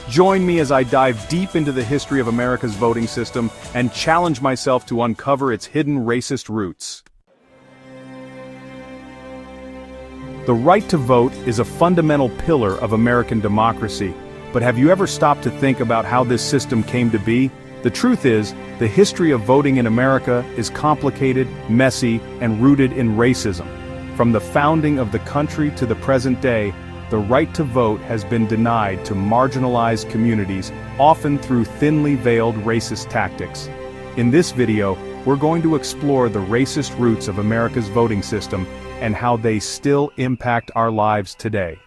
Join me as I dive deep into the history of America's voting system and challenge myself to uncover its hidden racist roots. The right to vote is a fundamental pillar of American democracy, but have you ever stopped to think about how this system came to be? The truth is, the history of voting in America is complicated, messy, and rooted in racism. From the founding of the country to the present day, the right to vote has been denied to marginalized communities, often through thinly veiled racist tactics. In this video, we're going to explore the racist roots of America's voting system and how they still impact our lives today.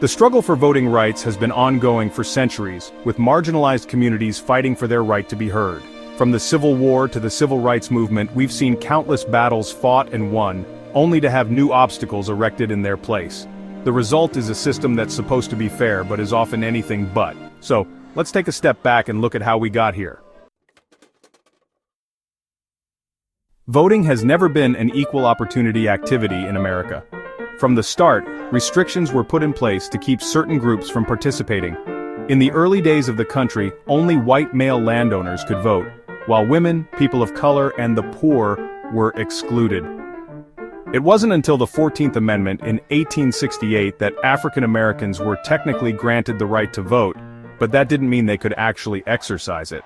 The struggle for voting rights has been ongoing for centuries, with marginalized communities fighting for their right to be heard. From the Civil War to the Civil Rights Movement, we've seen countless battles fought and won, only to have new obstacles erected in their place. The result is a system that's supposed to be fair but is often anything but. So, let's take a step back and look at how we got here. Voting has never been an equal opportunity activity in America. From the start, restrictions were put in place to keep certain groups from participating. In the early days of the country, only white male landowners could vote, while women, people of color, and the poor were excluded. It wasn't until the 14th Amendment in 1868 that African Americans were technically granted the right to vote, but that didn't mean they could actually exercise it.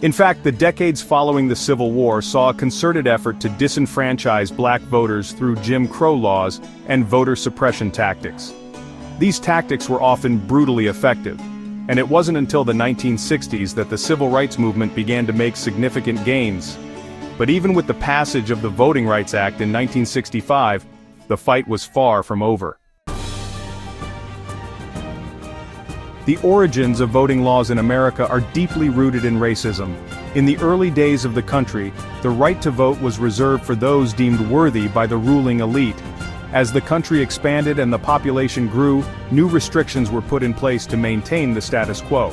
In fact, the decades following the Civil War saw a concerted effort to disenfranchise black voters through Jim Crow laws and voter suppression tactics. These tactics were often brutally effective, and it wasn't until the 1960s that the Civil Rights Movement began to make significant gains. But even with the passage of the Voting Rights Act in 1965, the fight was far from over. The origins of voting laws in America are deeply rooted in racism. In the early days of the country, the right to vote was reserved for those deemed worthy by the ruling elite. As the country expanded and the population grew, new restrictions were put in place to maintain the status quo.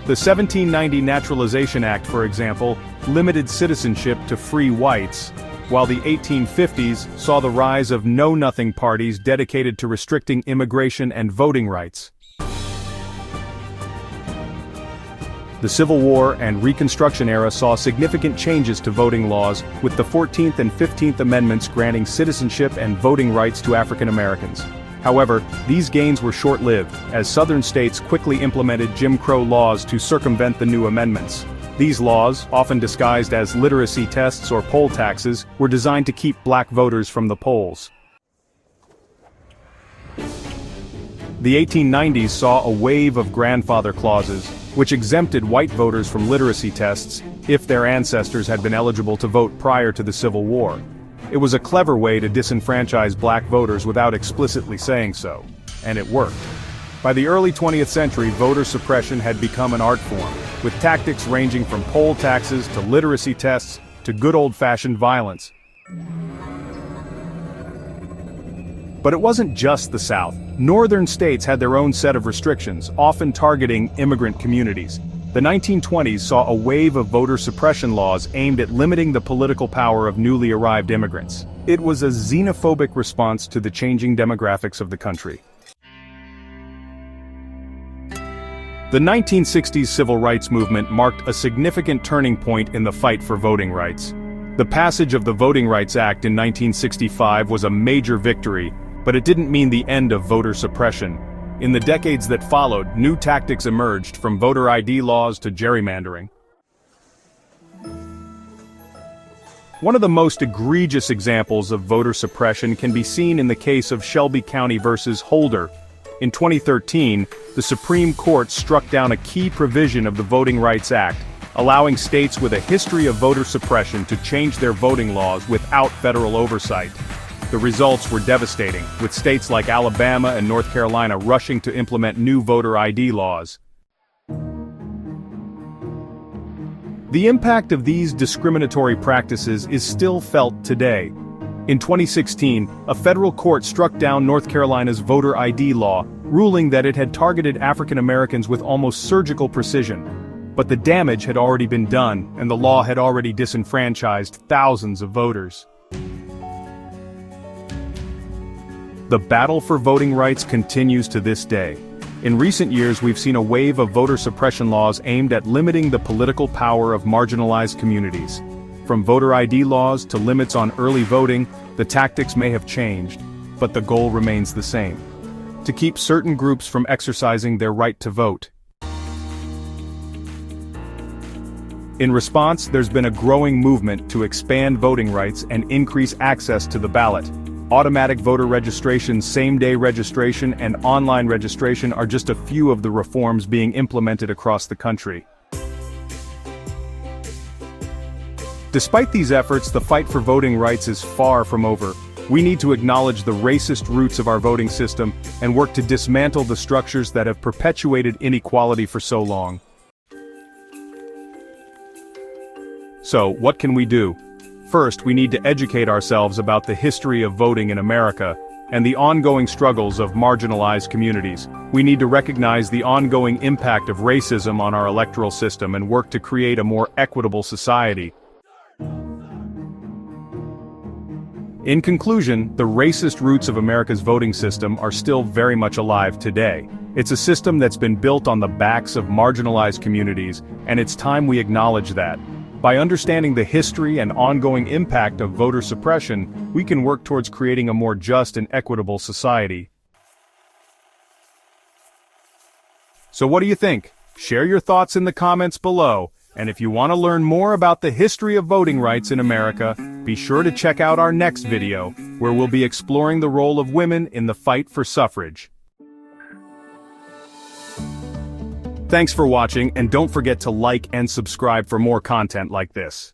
The 1790 Naturalization Act, for example, limited citizenship to free whites, while the 1850s saw the rise of know-nothing parties dedicated to restricting immigration and voting rights. The Civil War and Reconstruction era saw significant changes to voting laws, with the 14th and 15th Amendments granting citizenship and voting rights to African Americans. However, these gains were short-lived, as Southern states quickly implemented Jim Crow laws to circumvent the new amendments. These laws, often disguised as literacy tests or poll taxes, were designed to keep black voters from the polls. The 1890s saw a wave of grandfather clauses, which exempted white voters from literacy tests if their ancestors had been eligible to vote prior to the Civil War. It was a clever way to disenfranchise black voters without explicitly saying so, and it worked. By the early 20th century, voter suppression had become an art form, with tactics ranging from poll taxes to literacy tests to good old-fashioned violence. But it wasn't just the South. Northern states had their own set of restrictions, often targeting immigrant communities. The 1920s saw a wave of voter suppression laws aimed at limiting the political power of newly arrived immigrants. It was a xenophobic response to the changing demographics of the country. The 1960s civil rights movement marked a significant turning point in the fight for voting rights. The passage of the Voting Rights Act in 1965 was a major victory, but it didn't mean the end of voter suppression. In the decades that followed, new tactics emerged, from voter ID laws to gerrymandering. One of the most egregious examples of voter suppression can be seen in the case of Shelby County versus Holder. In 2013, the Supreme Court struck down a key provision of the Voting Rights Act, allowing states with a history of voter suppression to change their voting laws without federal oversight. The results were devastating, with states like Alabama and North Carolina rushing to implement new voter ID laws. The impact of these discriminatory practices is still felt today. In 2016, a federal court struck down North Carolina's voter ID law, ruling that it had targeted African Americans with almost surgical precision. But the damage had already been done, and the law had already disenfranchised thousands of voters. The battle for voting rights continues to this day. In recent years, we've seen a wave of voter suppression laws aimed at limiting the political power of marginalized communities. From voter ID laws to limits on early voting, the tactics may have changed, but the goal remains the same: to keep certain groups from exercising their right to vote. In response, there's been a growing movement to expand voting rights and increase access to the ballot. Automatic voter registration, same-day registration, and online registration are just a few of the reforms being implemented across the country. Despite these efforts, the fight for voting rights is far from over. We need to acknowledge the racist roots of our voting system and work to dismantle the structures that have perpetuated inequality for so long. So, what can we do? First, we need to educate ourselves about the history of voting in America and the ongoing struggles of marginalized communities. We need to recognize the ongoing impact of racism on our electoral system and work to create a more equitable society. In conclusion, the racist roots of America's voting system are still very much alive today. It's a system that's been built on the backs of marginalized communities, and it's time we acknowledge that. By understanding the history and ongoing impact of voter suppression, we can work towards creating a more just and equitable society. So what do you think? Share your thoughts in the comments below, and if you want to learn more about the history of voting rights in America, be sure to check out our next video, where we'll be exploring the role of women in the fight for suffrage. Thanks for watching, and don't forget to like and subscribe for more content like this.